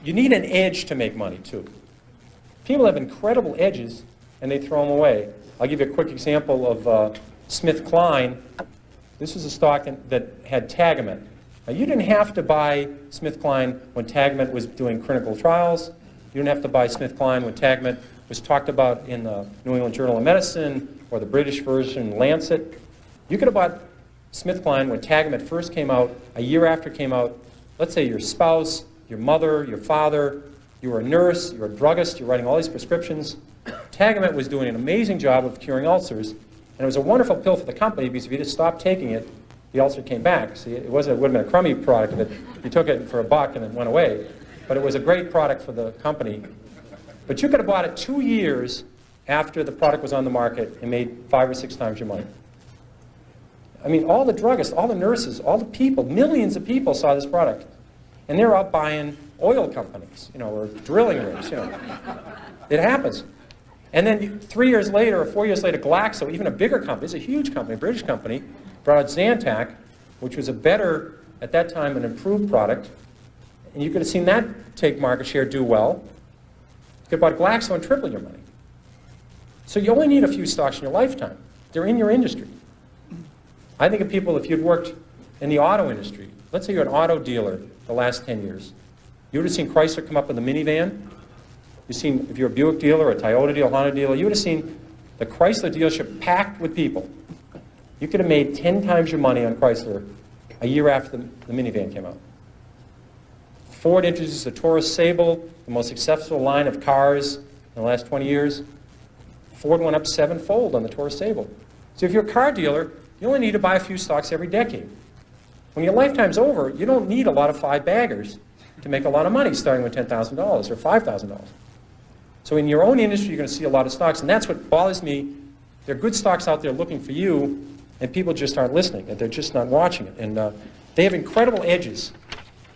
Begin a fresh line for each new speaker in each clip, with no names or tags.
you need an edge to make money, too. People have incredible edges, and they throw them away. I'll give you a quick example of SmithKline. This is a stock that had Tagamet. Now, you didn't have to buy SmithKline when Tagamet was doing clinical trials. You didn't have to buy SmithKline when Tagamet was talked about in the New England Journal of Medicine or the British version, Lancet. You could have bought SmithKline when Tagamet first came out, a year after it came out. Let's say your spouse, your mother, your father, you were a nurse, you were a druggist, you're writing all these prescriptions. Tagamet was doing an amazing job of curing ulcers, and it was a wonderful pill for the company because if you just stopped taking it, the ulcer came back. See, it would have been a crummy product if you took it for $1 and it went away, but it was a great product for the company. But you could have bought it 2 years after the product was on the market and made 5 or 6 times your money. I mean, all the druggists, all the nurses, all the people, millions of people saw this product. And they're out buying oil companies, or drilling rigs, It happens. And then 3 years later or 4 years later, Glaxo, even a bigger company, it's a huge company, a British company, brought out Zantac, which was a better, at that time, an improved product. And you could have seen that take market share, do well. You could have bought Glaxo and triple your money. So you only need a few stocks in your lifetime. They're in your industry. I think of people, if you'd worked in the auto industry, let's say you're an auto dealer the last 10 years, you would have seen Chrysler come up with a minivan. You've seen, if you're a Buick dealer, a Toyota dealer, Honda dealer, you would have seen the Chrysler dealership packed with people. You could have made 10 times your money on Chrysler a year after the minivan came out. Ford introduced the Taurus Sable, the most successful line of cars in the last 20 years. Ford went up 7-fold on the Taurus Sable. So if you're a car dealer, you only need to buy a few stocks every decade. When your lifetime's over, you don't need a lot of 5-baggers to make a lot of money starting with $10,000 or $5,000. So in your own industry, you're going to see a lot of stocks, and that's what bothers me. There are good stocks out there looking for you, and people just aren't listening, and they're just not watching it. And they have incredible edges.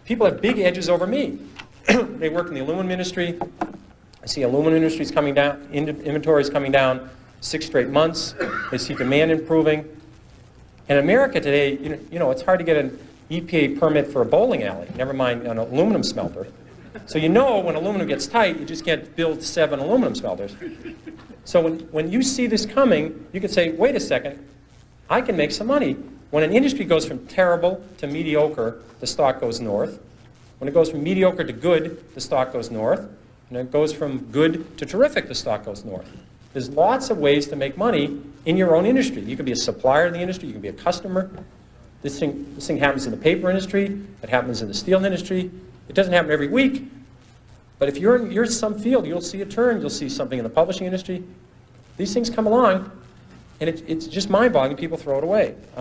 People have big edges over me. They work in the aluminum industry. I see aluminum industries coming down, inventories coming down 6 straight months. They see demand improving. In America today, it's hard to get an EPA permit for a bowling alley, never mind an aluminum smelter. So when aluminum gets tight, you just can't build 7 aluminum smelters. So when you see this coming, you can say, wait a second, I can make some money. When an industry goes from terrible to mediocre, the stock goes north. When it goes from mediocre to good, the stock goes north. And it goes from good to terrific, the stock goes north. There's lots of ways to make money in your own industry. You can be a supplier in the industry, you can be a customer. This thing happens in the paper industry, it happens in the steel industry. It doesn't happen every week, but if you're in some field, you'll see a turn, you'll see something in the publishing industry. These things come along, and it's just mind-boggling, people throw it away.